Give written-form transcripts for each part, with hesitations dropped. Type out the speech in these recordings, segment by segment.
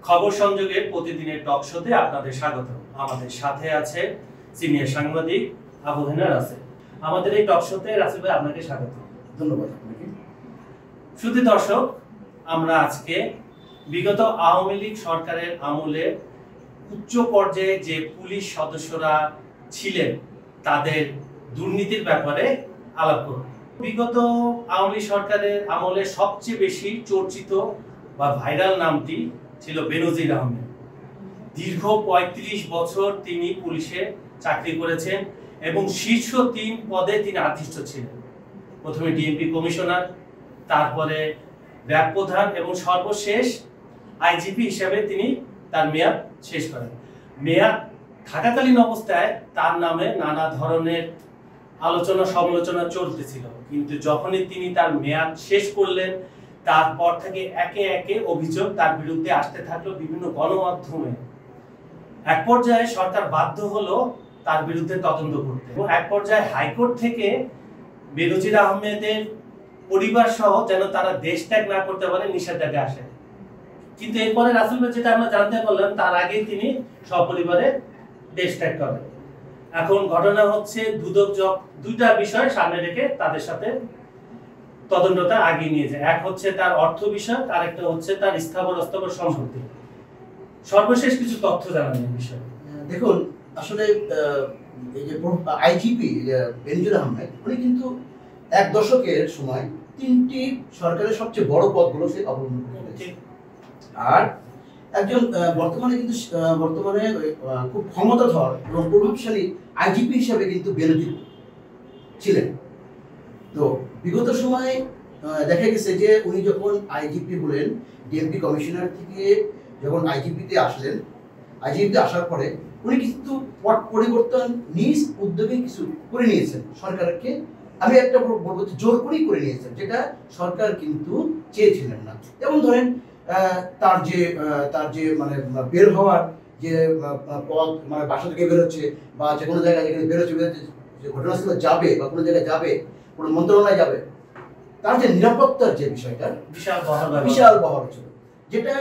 খবর সংযোগের প্রতিদিনের টক শোতে আপনাদের স্বাগত। আমাদের সাথে আছে সিনিয়র সাংবাদিক আবু হেনা রাসেল। আমাদের এই টক শোতে রাসেল ভাই আপনাকে স্বাগত। ধন্যবাদ আপনাকে। শুধু দর্শক, আমরা আজকে বিগত আওয়ামী লীগ সরকারের আমলে উচ্চ পর্যায়ে যে পুলিশ সদস্যরা ছিলেন তাদের দুর্নীতির ব্যাপারে আলাপ করব। বিগত আওয়ামী লীগ সরকারের আমলে সবচেয়ে বেশি চর্চিত বা ভাইরাল নামটি ছিল বেনজির আহমেদ। দীর্ঘ ৩৫ বছর তিনি পুলিশে চাকরি করেছেন এবং শীর্ষ ৩ পদে তিনি অধিষ্ঠিত ছিলেন। প্রথমে ডিএমপি কমিশনার, তারপরে র্যাব প্রধান এবং সর্বশেষ আইজিপি হিসেবে তিনি তার মেয়াদ শেষ করেন। মেয়াদ থাকাকালীন অবস্থায় তার নামে নানা ধরনের আলোচনা সমালোচনা চলতেছিল, কিন্তু যখনই তিনি তার মেয়াদ শেষ করলেন তারপর থেকে একে একে অভিযোগ তার বিরুদ্ধে আসতে থাকলো বিভিন্ন গণমাধ্যমে। এক পর্যায়ে সরকার বাধ্য হলো তার বিরুদ্ধে তদন্ত করতে এবং এক পর্যায়ে হাইকোর্ট থেকে বেনজির আহমেদের পরিবার সহ যেন তারা দেশ ত্যাগ না করতে পারে নিষেধাজ্ঞা আসে। কিন্তু এরপরে রাসেল ভাই যেটা আমরা জানতে পারলাম, তার আগেই তিনি সপরিবারে দেশ ত্যাগ করেন। এখন ঘটনা হচ্ছে দুইটা বিষয় সামনে রেখে তাদের সাথে তদন্তটা আগিয়ে নিয়ে যায়। এক হচ্ছে তার অর্থ বিষয়, আর একটা হচ্ছে তার স্থাবর অস্থাবর সম্পত্তি। সর্বশেষ কিছু তথ্য জানান এই বিষয়ে। দেখুন, আসলে এই যে আইজিপি বেনজির আহমেদ, উনি কিন্তু এক দশকের সময় 3টি সরকারের সবচেয়ে বড় পদগুলো সে অবলম্বন করেছে। আর একজন বর্তমানে খুব ক্ষমতাধর এবং প্রভাবশালী আইজিপি হিসাবে কিন্তু বেনজির ছিলেন। তো বিগত সময়ে দেখা গেছে যে উনি যখন আইজিপি হলেন, ডিএমপি কমিশনার থেকে যখন আইজিপিতে আসলেন, আইজিপিতে আসার পরে উনি কিন্তু পট পরিবর্তন নিজ উদ্যোগে কিছু করে নিয়েছেন। সরকারকে আমি একটা বলবো জোর করেই করে নিয়েছেন, যেটা সরকার কিন্তু চেয়েছিলেন না। যেমন ধরেন তার যে মানে বের হওয়ার যে পথ, মানে বাসা থেকে বেরোচ্ছে বা যে কোনো জায়গায় যেখানে বেরোচ্ছে যে ঘটনাস্থলে যাবে বা কোনো জায়গায় যাবে, কোনো মন্ত্রণালয়ে যাবে, তার যে নিরাপত্তার যে বিষয়টা বিশাল বহর ছিল, যেটা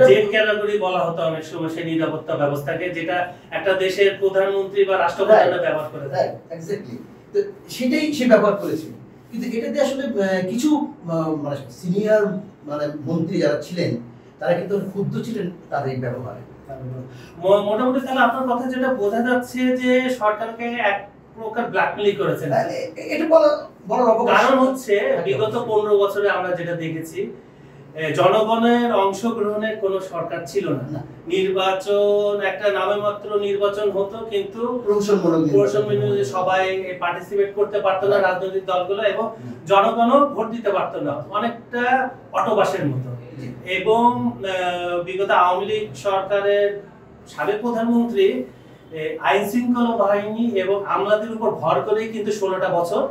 জেড ক্যাটাগরি বলা হতো অনেক সময় সেই নিরাপত্তা ব্যবস্থাকে, যেটা একটা দেশের প্রধানমন্ত্রী বা রাষ্ট্রপ্রধানরা ব্যবহার করে। এক্স্যাক্টলি। তো সেটাই সে ব্যবহার করেছিল। কিন্তু এটাতে আসলে কিছু মানে সিনিয়র মানে মন্ত্রী যারা ছিলেন তারা কিন্তু ক্ষুব্ধ ছিলেন তার এই ব্যবহারে। মোটামুটি তাহলে আপনার কথা যেটা বোঝা যাচ্ছে যে সরকারকে এক প্রকার ব্ল্যাকমেইল করেছেন। এটা বলার কারণ হচ্ছে বিগত 15 বছরে আমরা যেটা দেখেছি, জনগণের অংশগ্রহণের কোনো সরকার ছিল না। নির্বাচন একটা নামে মাত্র নির্বাচন হতো, কিন্তু সবাই পার্টিসিপেট করতে পারতো না রাজনৈতিক দলগুলো, এবং জনগণও ভোট দিতে পারতো না, অনেকটা অটোবাসের মতো। এবং বিগত আওয়ামী লীগ সরকারের সাবেক প্রধানমন্ত্রী আইন শৃঙ্খলা বাহিনী এবং আমলাদের উপর ভর করেই কিন্তু 16টা বছর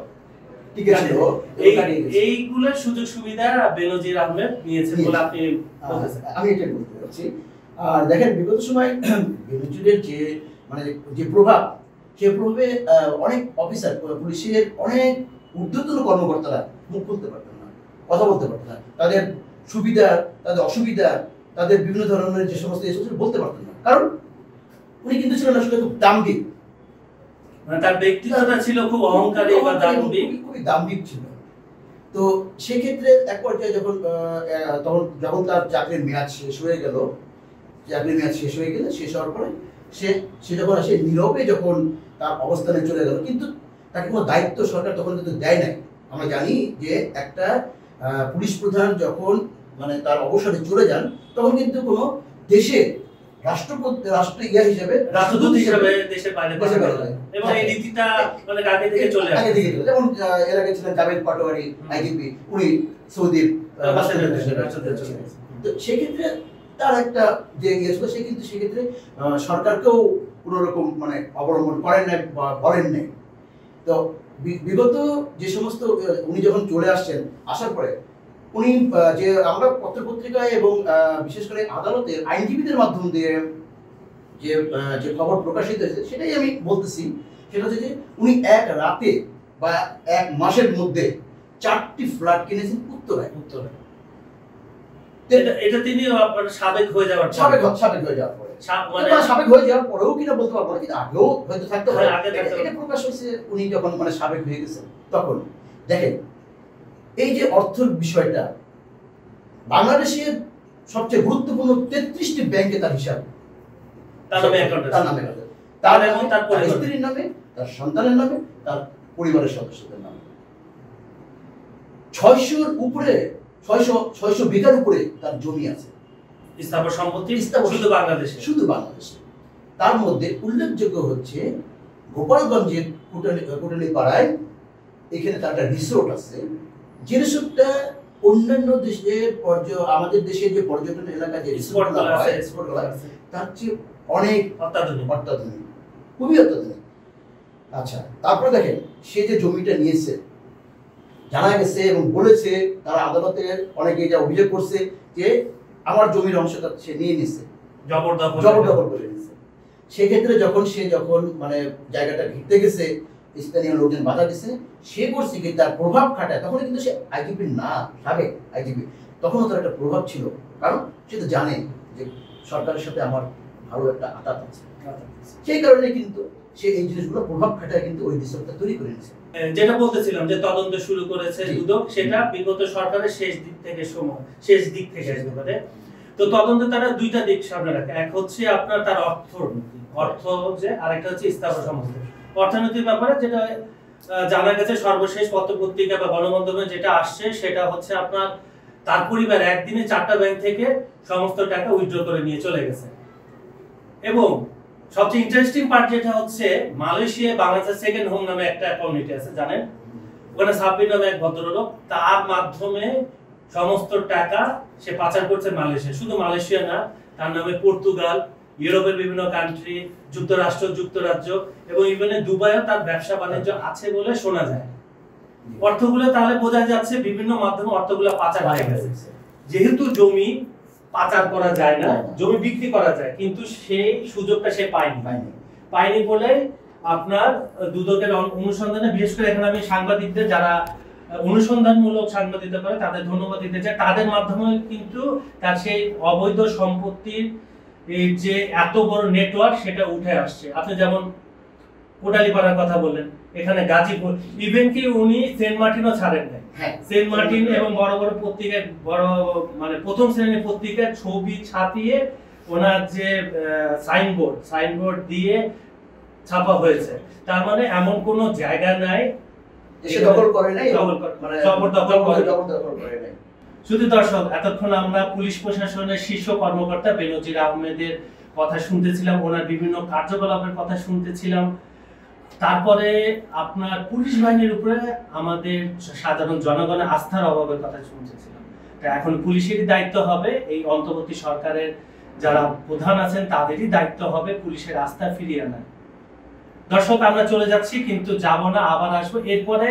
এইগুলোর সুযোগ সুবিধা বেনজির আহমেদ নিয়েছেন বলে আপনি বলতেছেন। আমি এটা বলতে চাচ্ছি। আর দেখেন, বিগত সময় বেনজিরের যে মানে যে প্রভাব, সে প্রভাবে অনেক অফিসার, পুলিশের অনেক ঊর্ধ্বতন কর্মকর্তারা মুখ খুলতে পারতেন না, কথা বলতে পারতেন না। তাদের সুবিধা, তাদের অসুবিধা, তাদের বিভিন্ন ধরনের যে সমস্ত বলতে পারতেন না, কারণ উনি কিন্তু ছিলেন আসলে খুব দাম্ভিক। মানে তার ব্যক্তিত্বটা ছিল খুব অহংকারী বা দাম্ভিক, খুবই দাম্ভিক ছিল। তো সেক্ষেত্রে এক পর্যায়ে যখন তার চাকরির মেয়াদ শেষ হয়ে গেল, শেষ হওয়ার পরে সে যখন আসে নীরবে, যখন তার অবস্থানে চলে গেল, কিন্তু তাকে কোনো দায়িত্ব সরকার তখন কিন্তু দেয় নাই। আমরা জানি যে একটা পুলিশ প্রধান যখন মানে তার অবসরে চলে যান, তখন কিন্তু কোনো দেশে রাষ্ট্রদূত হিসেবে দেশের বাইরে যায়, এবং এই নীতিটা মানে আগে থেকে চলে আসে। যেমন এর আগে ছিলেন জাভেদ পাটোয়ারি আইজিপি, উনি সৌদির তো সেক্ষেত্রে তার একটা যে ছিল, সে কিন্তু সেক্ষেত্রে সরকারকেও কোনো রকম মানে অবলম্বন করেন নাই বা বলেন নাই। তো বিগত যে সমস্ত উনি যখন চলে আসার পরে উনি যে আমরা পত্রপত্রিকায় এবং বিশেষ করে আদালতের আইনজীবীদের মাধ্যম দিয়ে যে খবর প্রকাশিত হয়েছে, সেটাই আমি বলতেছি। সেটা হচ্ছে যে উনি এক রাতে বা এক মাসের মধ্যে 4টি ফ্ল্যাট কিনেছেন উত্তরায়। এটা তিনি আপনার সাবেক হয়ে যাওয়ার পরে। সাবেক হয়ে যাওয়ার পরে, মানে সাবেক হয়ে যাওয়ার পরেও কিনা বলতে পারবো না, কিন্তু আগেও হয়তো থাকতে পারে। আগে থাকতে এটা প্রকাশ হয়েছে উনি যখন মানে সাবেক হয়ে গেছেন তখন। দেখেন এই যে অর্থের বিষয়টা, বাংলাদেশের সবচেয়ে গুরুত্বপূর্ণ 33টি ব্যাংকে তার হিসাব, তার নামে অ্যাকাউন্ট তার আছে। নামে তার এবং তার তার পরিবার। স্ত্রীর নামে, তার সন্তানের নামে, তার পরিবারের সদস্যদের নামে। 600-র উপরে, 600 বিঘার উপরে তার জমি আছে, স্থাবর সম্পত্তি স্থাবর শুধু বাংলাদেশে। শুধু বাংলাদেশে। তার মধ্যে উল্লেখযোগ্য হচ্ছে গোপালগঞ্জের কোটালী পাড়ায় এখানে তার একটা রিসোর্ট আছে, যে রিসোর্টটা অন্যান্য দেশের আমাদের দেশের যে পর্যটন এলাকা যে রিসোর্টগুলো হয়, রিসোর্টগুলো তার চেয়ে অনেক অত্যাধুনিক, খুবই অত্যাধুনিক। আচ্ছা, তারপরে দেখেন সে যে জমিটা নিয়েছে, জানা গেছে এবং বলেছে, তারা আদালতে অনেকে যা অভিযোগ করছে যে আমার জমির অংশটা সে নিয়ে নিছে, জবরদখল করে নিছে। সেক্ষেত্রে যখন মানে জায়গাটা ঘিরতে গেছে, স্থানীয় লোকজন বাধা দিছে, সে করছে কি তার প্রভাব খাটায়। তখন কিন্তু সে আইজিপি না, সাবেক আইজিপি, তখনও তার একটা প্রভাব ছিল, কারণ সে তো জানে যে সরকারের সাথে আমার ভালো একটা আঘাত আছে। সেই কারণে কিন্তু সে এই জিনিসগুলো প্রভাব খাটায় কিন্তু ওই রিসোর্টটা তৈরি করে নিয়েছে। যেটা বলতেছিলাম যে তদন্ত শুরু করেছে দুদক, সেটা বিগত সরকারের শেষ দিক থেকে একেবারে। তো তদন্তে তারা দুইটা দিক সামনে রাখে, এক হচ্ছে আপনার তার অর্থ যে, আরেকটা হচ্ছে স্থাবর সম্পত্তি। অর্থনৈতিক ব্যাপারে যেটা জানা গেছে, সর্বশেষ পত্রপত্রিকা বা গণমাধ্যমে যেটা আসছে সেটা হচ্ছে আপনার তার পরিবার একদিনে 4টা ব্যাংক থেকে সমস্ত টাকা উইথড্র করে নিয়ে চলে গেছে। এবং সবচেয়ে ইন্টারেস্টিং পার্ট যেটা হচ্ছে, মালয়েশিয়ায় বাংলাদেশের সেকেন্ড হোম নামে একটা কমিউনিটি আছে জানেন, ওখানে সাব্বির নামে এক ভদ্রলোক, তার মাধ্যমে সমস্ত টাকা সে পাচার করছে মালয়েশিয়া। শুধু মালয়েশিয়া না, তার নামে পর্তুগাল, ইউরোপের বিভিন্ন কান্ট্রি, যুক্তরাজ্য এবং ইভেন দুবাইও তার ব্যবসা বাণিজ্য আছে বলে শোনা যায়। অর্থগুলো তাহলে বোঝা যাচ্ছে বিভিন্ন মাধ্যমে অর্থগুলো পাচার হয়ে গেছে। যেহেতু জমি পাচার করা যায় না, জমি বিক্রি করা যায়, কিন্তু সেই সুযোগটা সে পায়নি বলে আপনার দুদকের অনুসন্ধানে, বিশেষ করে এখানে আমি সাংবাদিকদের, যারা অনুসন্ধানমূলক সাংবাদিকতা করে, তাদের ধন্যবাদ দিতে চাই। তাদের মাধ্যমে কিন্তু তার সেই অবৈধ সম্পত্তির এই যে এত বড় নেটওয়ার্ক, সেটা উঠে আসছে। আপনি যেমন কোটালীপাড়ার কথা বললেন, এখানে গাজীপুর, ইভেন কি উনি সেন্ট মার্টিনও ছাড়েন নাই। সেন্ট মার্টিন এবং বড় বড় পত্রিকায়, মানে প্রথম শ্রেণীর পত্রিকার ছবি ছাপিয়ে ওনার যে সাইনবোর্ড দিয়ে ছাপা হয়েছে। তার মানে এমন কোন জায়গা নাই দখল করে নাই, জবরদখল করে নাই। শুধু দর্শক, এতক্ষণ আমরা পুলিশ প্রশাসনের শীর্ষ কর্মকর্তা বেনজির আহমেদের কথা শুনতেছিলাম, ওনার বিভিন্ন কার্যকলাপের কথা শুনতেছিলাম। তারপরে আপনার পুলিশ বাহিনীর উপরে আমাদের সাধারণ জনগণের আস্থার অভাবের কথা শুনতেছিলাম। এখন পুলিশেরই দায়িত্ব হবে, এই অন্তর্বর্তী সরকারের যারা প্রধান আছেন তাদেরই দায়িত্ব হবে পুলিশের আস্থা ফিরিয়ে আনা। দর্শক, আমরা চলে যাচ্ছি, কিন্তু যাব না, আবার আসবো। এরপরে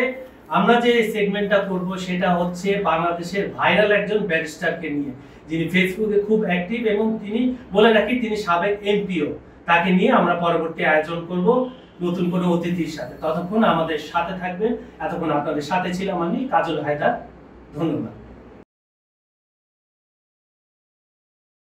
আমরা যে সেগমেন্টটা করব সেটা হচ্ছে বাংলাদেশের ভাইরাল একজন ব্যারিস্টারকে নিয়ে, যিনি ফেসবুকে খুব অ্যাক্টিভ এবং তিনি বলে রাখি তিনি সাবেক এমপিও। তাকে নিয়ে আমরা পরবর্তী আয়োজন করব নতুন কোনো অতিথির সাথে। ততক্ষণ আমাদের সাথে থাকবেন। এতক্ষণ আপনাদের সাথে ছিলাম আমি, কাজল হায়দার। ধন্যবাদ।